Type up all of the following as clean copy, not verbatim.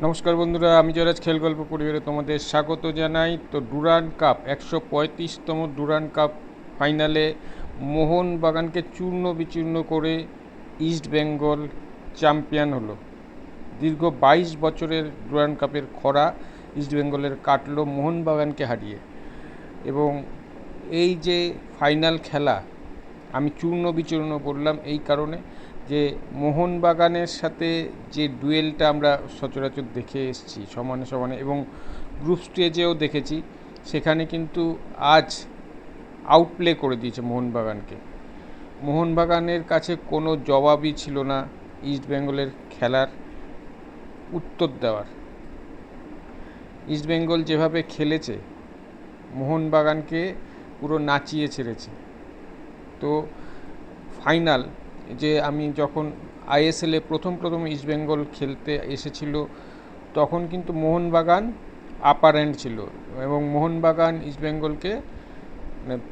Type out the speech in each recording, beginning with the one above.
নমস্কার বন্ধুরা, আমি জয়রাজ খেল গল্প পরিবারে তোমাদের স্বাগত জানাই। তো ডুরান্ড কাপ 135তম ডুরান্ড কাপ ফাইনালে মোহনবাগানকে চূর্ণ বিচূর্ণ করে ইস্ট বেঙ্গল চ্যাম্পিয়ন হলো। দীর্ঘ 22 বছরের ডুরান্ড কাপের খরা ইস্ট বেঙ্গলের কাটলো মোহনবাগানকে হারিয়ে। এবং এই যে ফাইনাল খেলা, আমি চূর্ণ বিচূর্ণ বললাম এই কারণে যে মোহনবাগানের সাথে যে ডুয়েলটা আমরা সচরাচর দেখে এসেছি সমানে সমানে, এবং গ্রুপ স্টেজেও দেখেছি, সেখানে কিন্তু আজ আউটপ্লে করে দিয়েছে মোহনবাগানকে। মোহনবাগানের কাছে কোনো জবাবই ছিল না ইস্ট বেঙ্গলের খেলার উত্তর দেওয়ার। ইস্ট বেঙ্গল যেভাবে খেলেছে মোহনবাগানকে পুরো নাচিয়ে ছেড়েছে। তো ফাইনাল যে আমি যখন আইএসএলে প্রথম ইস্ট বেঙ্গল খেলতে এসেছিল, তখন কিন্তু মোহনবাগান আপার এন্ড ছিল, এবং মোহনবাগান ইস্ট বেঙ্গলকে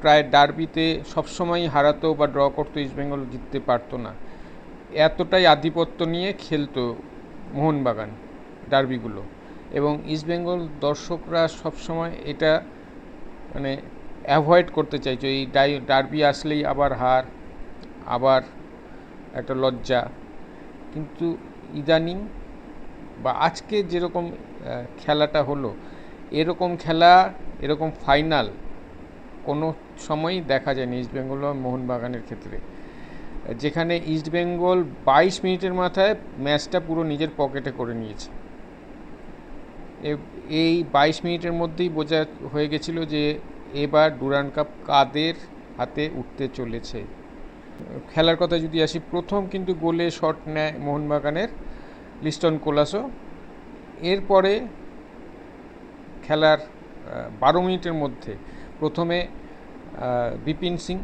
প্রায় ডার্বিতে সবসময়ই হারাতো বা ড্র করতো, ইস্ট বেঙ্গল জিততে পারতো না। এতটাই আধিপত্য নিয়ে খেলতো মোহনবাগান ডার্বিগুলো, এবং ইস্ট বেঙ্গল দর্শকরা সবসময় এটা অ্যাভয়েড করতে চাইছো। এই ডার্বি আসলেই আবার হার, আবার একটা লজ্জা। কিন্তু ইদানিং বা আজকে যেরকম খেলাটা হলো, এরকম খেলা, এরকম ফাইনাল কোনো সময়ই দেখা যায়নি ইস্ট বেঙ্গল বা মোহনবাগানের ক্ষেত্রে, যেখানে ইস্ট বেঙ্গল 22 মিনিটের মাথায় ম্যাচটা পুরো নিজের পকেটে করে নিয়েছে। এই 22 মিনিটের মধ্যেই বোঝা হয়ে গেছিল যে এবার ডুরান্ড কাপ কাদের হাতে উঠতে চলেছে। খেলার কথা যদি আসি, প্রথম কিন্তু গোলে শট নেয় মোহনবাগানের লিস্টন কোলাসো। এরপরে খেলার 12 মিনিটের মধ্যে প্রথমে বিপিন সিং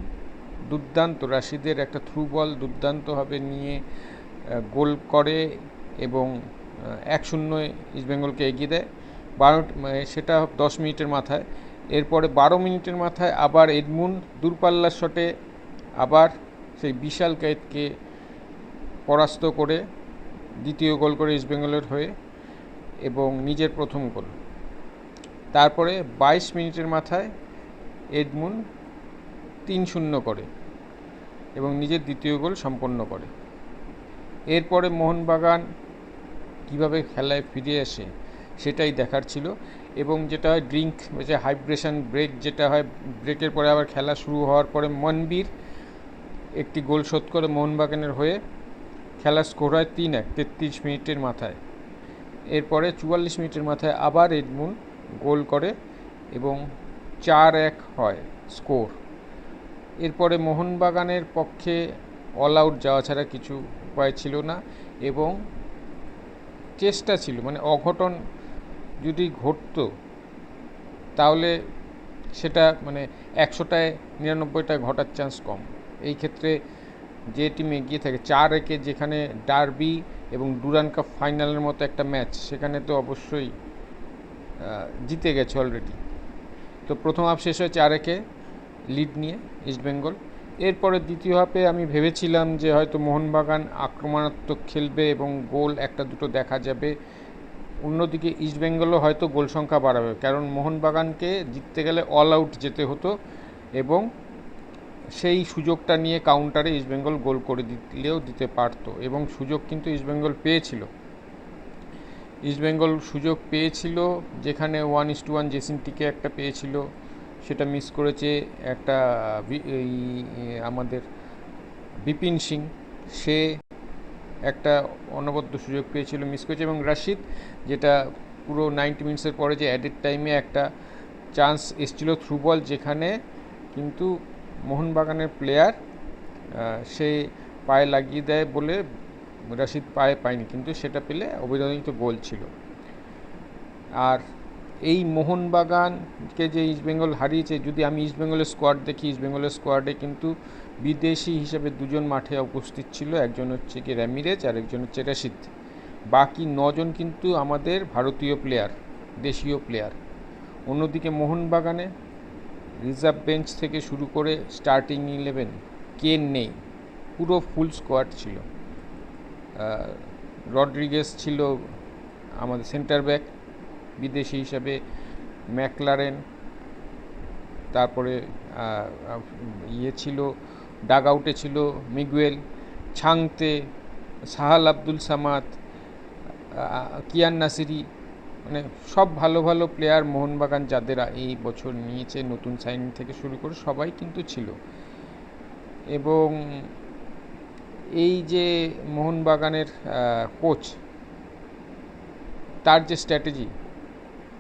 দুর্দান্ত, রাশিদের একটা থ্রু বল দুর্দান্তভাবে নিয়ে গোল করে এবং 1-0 ইস্টবেঙ্গলকে এগিয়ে দেয়। সেটা 10 মিনিটের মাথায়। এরপরে 12 মিনিটের মাথায় আবার এডমুন্ড দূরপাল্লার শটে আবার সেই বিশাল কায়েতকে পরাস্ত করে দ্বিতীয় গোল করে ইস্টবেঙ্গলের হয়ে, এবং নিজের প্রথম গোল। তারপরে 22 মিনিটের মাথায় এডমুন্ড 3-0 করে এবং নিজের দ্বিতীয় গোল সম্পন্ন করে। এরপরে মোহনবাগান কীভাবে খেলায় ফিরে আসে সেটাই দেখার ছিল। এবং যেটা হয় যে হাইব্রেশন ব্রেক, যেটা হয় ব্রেকের পরে আবার খেলা শুরু হওয়ার পরে মনবীর একটি গোল শোধ করে মোহনবাগানের হয়ে খেলা স্কোর হয় 3-1 33 মিনিটের মাথায়। এরপরে 44 মিনিটের মাথায় আবার এডমুন্ড গোল করে এবং 4-1 হয় স্কোর। এরপরে মোহনবাগানের পক্ষে অল আউট যাওয়া ছাড়া কিছু উপায় ছিল না, এবং চেষ্টা ছিল, অঘটন যদি ঘটতো তাহলে সেটা 100টায় 99টায় ঘটার চান্স কম। এই ক্ষেত্রে যে টিম এগিয়ে থাকে 4-1, যেখানে ডার্বি এবং ডুরান্ড কাপ ফাইনালের মতো একটা ম্যাচ, সেখানে তো অবশ্যই জিতে গেছে অলরেডি। তো প্রথম হাফ শেষ হয় 4-1 লিড নিয়ে ইস্টবেঙ্গল। এরপরে দ্বিতীয় হাফে আমি ভেবেছিলাম যে হয়তো মোহনবাগান আক্রমণাত্মক খেলবে এবং গোল একটা দুটো দেখা যাবে। অন্যদিকে ইস্টবেঙ্গলও হয়তো গোল সংখ্যা বাড়াবে, কারণ মোহনবাগানকে জিততে গেলে অল আউট যেতে হতো, এবং সেই সুযোগটা নিয়ে কাউন্টারে ইস্টবেঙ্গল গোল করে দিতে পারতো, এবং সুযোগ কিন্তু ইস্টবেঙ্গল পেয়েছিল। ইস্টবেঙ্গল সুযোগ পেয়েছিল, যেখানে 1:1 জেসিন্টিকে একটা পেয়েছিল, সেটা মিস করেছে। একটা আমাদের বিপিন সিং, সে একটা অনবদ্য সুযোগ পেয়েছিল, মিস করেছে। এবং রাশিদ, যেটা পুরো 90 মিনিটসের পরে যে অ্যাডেড টাইমে একটা চান্স এসেছিল থ্রু বল, যেখানে কিন্তু মোহনবাগানের প্লেয়ার সে পায়ে লাগিয়ে দেয় বলে রাশিদ পায়ে পায়নি, কিন্তু সেটা পেলে অবিধানিত গোল ছিল। আর এই মোহনবাগানকে যে ইস্টবেঙ্গল হারিয়েছে, যদি আমি ইস্টবেঙ্গলের স্কোয়াড দেখি, ইস্টবেঙ্গলের স্কোয়াডে কিন্তু বিদেশি হিসেবে 2জন মাঠে উপস্থিত ছিল, একজন হচ্ছে কি র্যামিরেজ আর একজন হচ্ছে রাশিদ। বাকি 9জন কিন্তু আমাদের ভারতীয় প্লেয়ার, দেশীয় প্লেয়ার। অন্যদিকে মোহনবাগানে রিজার্ভ বেঞ্চ থেকে শুরু করে স্টার্টিং 11 কে নেই, পুরো ফুল স্কোয়াড ছিল। রড্রিগেস ছিল, আমাদের সেন্টার ব্যাক বিদেশি হিসাবে ম্যাকলারেন, তারপরে ছিল ডাগ আউটে ছিল মিগুয়েল, ছাংতে, সাহাল আব্দুল সামাদ, কিয়ান নাসিরি, মানে সব ভালো ভালো প্লেয়ার মোহনবাগান যাদের এই বছর নিয়েছে, নতুন সাইনিং থেকে শুরু করে সবাই কিন্তু ছিল। এবং এই যে মোহনবাগানের কোচ, তার যে স্ট্র্যাটেজি,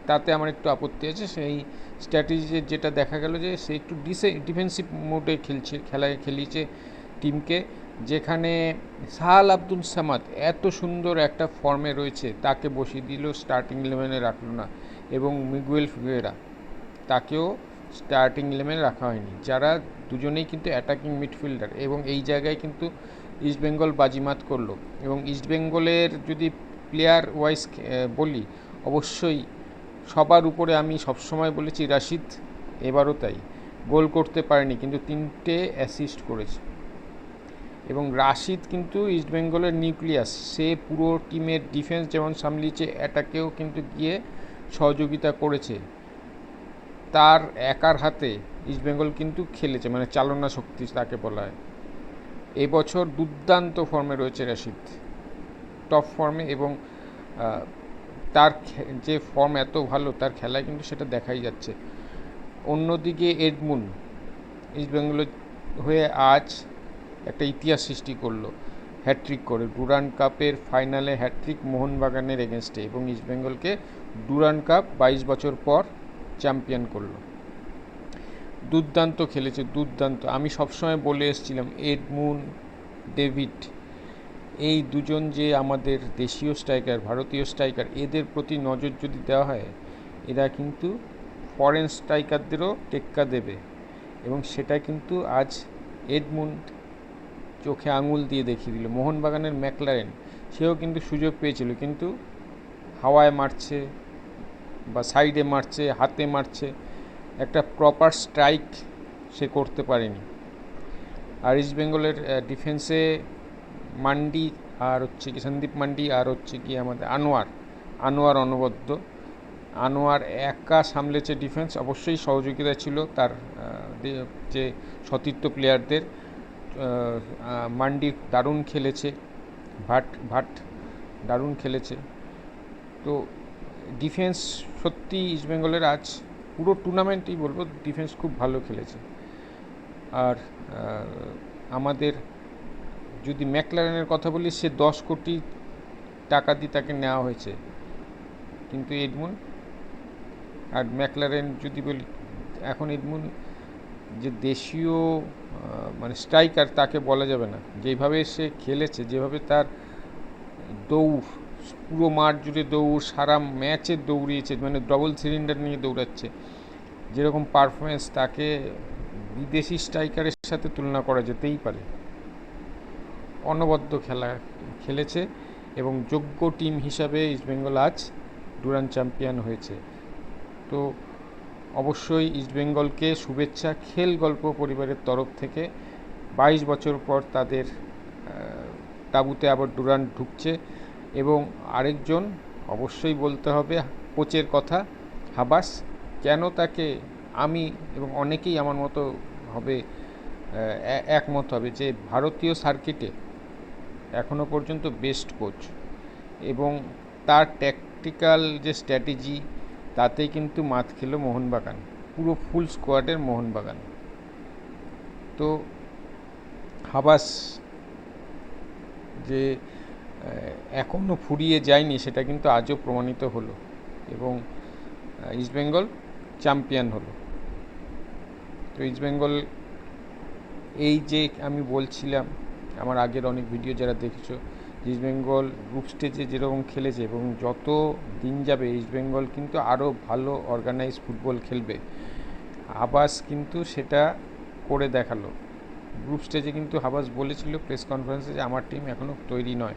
তাতে আমার একটু আপত্তি আছে। সেই স্ট্র্যাটেজি যেটা দেখা গেল যে সে একটু ডিফেন্সিভ মোডে খেলিয়েছে টিমকে, যেখানে সাহাল আব্দুল সামাদ এত সুন্দর একটা ফর্মে রয়েছে, তাকে বসিয়ে দিল, স্টার্টিং 11-এ রাখলো না। এবং মিগুয়েল ফিগুয়েরা, তাকেও স্টার্টিং 11-এ রাখা হয়নি, যারা দুজনেই কিন্তু অ্যাটাকিং মিডফিল্ডার। এবং এই জায়গায় কিন্তু ইস্টবেঙ্গল বাজিমাত করলো। এবং ইস্টবেঙ্গলের যদি প্লেয়ার ওয়াইজ বলি, অবশ্যই সবার উপরে আমি সবসময় বলেছি রাশিদ, এবারও তাই। গোল করতে পারেনি, কিন্তু 3টে অ্যাসিস্ট করেছে। এবং রাশিদ কিন্তু ইস্টবেঙ্গলের নিউক্লিয়াস, সে পুরো টিমের ডিফেন্স যেমন সামলিয়েছে, অ্যাটাকেও কিন্তু গিয়ে সহযোগিতা করেছে। তার একার হাতে ইস্টবেঙ্গল কিন্তু খেলেছে, মানে চালনা শক্তি তাকে বলা হয়। এবছর দুর্দান্ত ফর্মে রয়েছে রাশিদ, টপ ফর্মে। এবং তার যে ফর্ম এত ভালো, তার খেলায় কিন্তু সেটা দেখাই যাচ্ছে। অন্যদিকে এডমুন ইস্টবেঙ্গলের হয়ে আজ একটা ইতিহাস সৃষ্টি করলো, হ্যাট্রিক করে ডুরান্ড কাপের ফাইনালে হ্যাট্রিক মোহনবাগানের এগেনস্টে, এবং ইস্টবেঙ্গলকে ডুরান্ড কাপ 22 বছর পর চ্যাম্পিয়ন করলো। দুর্দান্ত খেলেছে, দুর্দান্ত। আমি সবসময় বলে এসেছিলাম এডমুন, ডেভিড, এই দুজন যে আমাদের দেশীয় স্ট্রাইকার, ভারতীয় স্ট্রাইকার, এদের প্রতি নজর যদি দেওয়া হয়, এরা কিন্তু ফরেন স্ট্রাইকারদেরও টেক্কা দেবে। এবং সেটা কিন্তু আজ এডমুন চোখে আঙুল দিয়ে দেখিয়ে দিল। মোহনবাগানের ম্যাকলারেন, সেও কিন্তু সুযোগ পেয়েছিল, কিন্তু হাওয়ায় মারছে বা সাইডে মারছে, হাতে মারছে, একটা প্রপার স্ট্রাইক সে করতে পারেনি। আর ইস্টবেঙ্গলের ডিফেন্সে মান্ডি আর হচ্ছে কি সন্দীপ মান্ডি, আর হচ্ছে কি আমাদের আনোয়ার অনবদ্য। আনোয়ার একা সামলেছে ডিফেন্স, অবশ্যই সহযোগিতা ছিল তার যে সতীর্থ প্লেয়ারদের। মান্ডি দারুণ খেলেছে, ভাট দারুণ খেলেছে। তো ডিফেন্স সত্যি ইস্টবেঙ্গলের আজ পুরো টুর্নামেন্টেই বলবো ডিফেন্স খুব ভালো খেলেছে। আর আমাদের যদি ম্যাকলারেনের কথা বলি, সে 10 কোটি টাকা দিয়ে তাকে নেওয়া হয়েছে, কিন্তু এডমুন আর ম্যাকলারেন যদি বলি, এখন এডমুন যে দেশীয় মানে স্ট্রাইকার তাকে বলা যাবে না। যেভাবে সে খেলেছে, যেভাবে তার দৌড়, পুরো মাঠ জুড়ে দৌড়, সারা ম্যাচে দৌড়িয়েছে, মানে ডবল সিলিন্ডার নিয়ে দৌড়াচ্ছে, যেরকম পারফরমেন্স, তাকে বিদেশি স্ট্রাইকারের সাথে তুলনা করা যেতেই পারে। অনবদ্য খেলেছে এবং যোগ্য টিম হিসাবে ইস্টবেঙ্গল আজ ডুরান্ড চ্যাম্পিয়ন হয়েছে। তো অবশ্যই ইস্টবেঙ্গলকে শুভেচ্ছা খেল গল্প পরিবারের তরফ থেকে। 22 বছর পর তাদের তাঁবুতে আবার ডুরান্ড ঢুকছে। এবং আরেকজন অবশ্যই বলতে হবে কোচের কথা, হাবাস। কেন তাকে আমি এবং অনেকেই আমার মতো হবে একমত হবে যে ভারতীয় সার্কিটে এখনও পর্যন্ত বেস্ট কোচ, এবং তার ট্যাকটিক্যাল যে স্ট্র্যাটেজি, তাতেই কিন্তু মাত খেল মোহনবাগান, পুরো ফুল স্কোয়াডের মোহনবাগান। তো হাবাস যে এখনও ফুরিয়ে যায়নি, সেটা কিন্তু আজও প্রমাণিত হলো, এবং ইস্টবেঙ্গল চ্যাম্পিয়ন হলো। তো ইস্টবেঙ্গল, এই যে আমি বলছিলাম আমার আগের অনেক ভিডিও যারা দেখেছো, ইস্টবেঙ্গল গ্রুপ স্টেজে যেরকম খেলেছে, এবং যত দিন যাবে ইস্টবেঙ্গল কিন্তু আরও ভালো অর্গানাইজ ফুটবল খেলবে। হাবাস কিন্তু সেটা করে দেখালো। গ্রুপ স্টেজে কিন্তু হাবাস বলেছিল প্রেস কনফারেন্সে যে আমার টিম এখনও তৈরি নয়,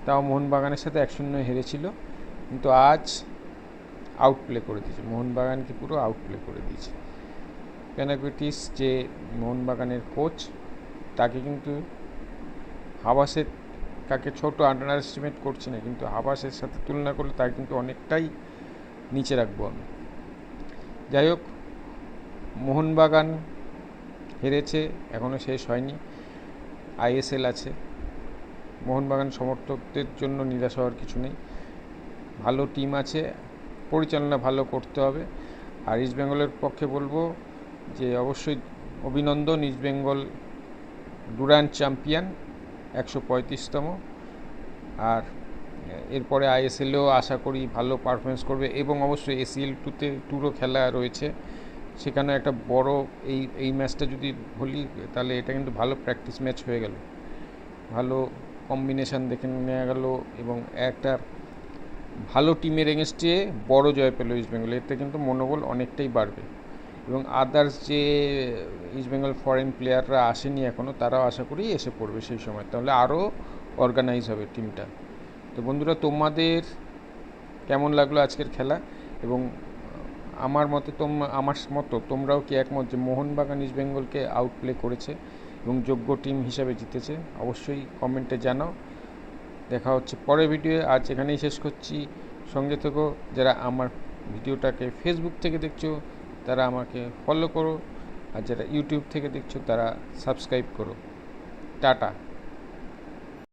তাও মোহনবাগানের সাথে 1-0 হেরেছিল, কিন্তু আজ আউটপ্লে করে দিয়েছে, মোহনবাগানকে পুরো আউটপ্লে করে দিয়েছে। পেনাকুইটিস যে মোহনবাগানের কোচ, তাকে কিন্তু হাবাসের কাকে ছোট আন্ডার এস্টিমেট করছি না, কিন্তু আবাসের সাথে তুলনা করলে তার কিন্তু অনেকটাই নিচে রাখবো আমি। যাই হোক, মোহনবাগান হেরেছে, এখনও শেষ হয়নি, আইএসএল আছে। মোহনবাগান সমর্থকদের জন্য নিরাশ হওয়ার কিছু নেই, ভালো টিম আছে, পরিচালনা ভালো করতে হবে। আর ইস্টবেঙ্গলের পক্ষে বলবো যে অবশ্যই অভিনন্দন, ইস্টবেঙ্গল ডুরান্ড চ্যাম্পিয়ন 135তম। আর এরপরে আইএসএলেও আশা করি ভালো পারফরমেন্স করবে, এবং অবশ্যই এসিএল টুরও খেলা রয়েছে, সেখানে একটা বড় এই ম্যাচটা যদি বলি তাহলে এটা কিন্তু ভালো প্র্যাকটিস ম্যাচ হয়ে গেল, ভালো কম্বিনেশান দেখে নেওয়া গেল, এবং একটা ভালো টিমের এগেনস্টে বড় জয় পেল ইস্টবেঙ্গল। এতে কিন্তু মনোবল অনেকটাই বাড়বে, এবং আদার্স যে ইস্টবেঙ্গল ফরেন প্লেয়াররা আসেনি এখনও, তারাও আশা করি এসে পড়বে সেই সময়, তাহলে আরও অর্গানাইজ হবে টিমটা। তো বন্ধুরা, তোমাদের কেমন লাগলো আজকের খেলা, এবং আমার মতো তোমরাও কি একমত যে মোহনবাগান ইস্টবেঙ্গলকে আউটপ্লে করেছে এবং যোগ্য টিম হিসাবে জিতেছে? অবশ্যই কমেন্টে জানাও। দেখা হচ্ছে পরের ভিডিওয়ে। আজ এখানেই শেষ করছি, সঙ্গে থেকো। যারা আমার ভিডিওটাকে ফেসবুক থেকে দেখছো তারা আমাকে ফলো করো, আর যারা ইউটিউব থেকে দেখছো তারা সাবস্ক্রাইব করো। টাটা।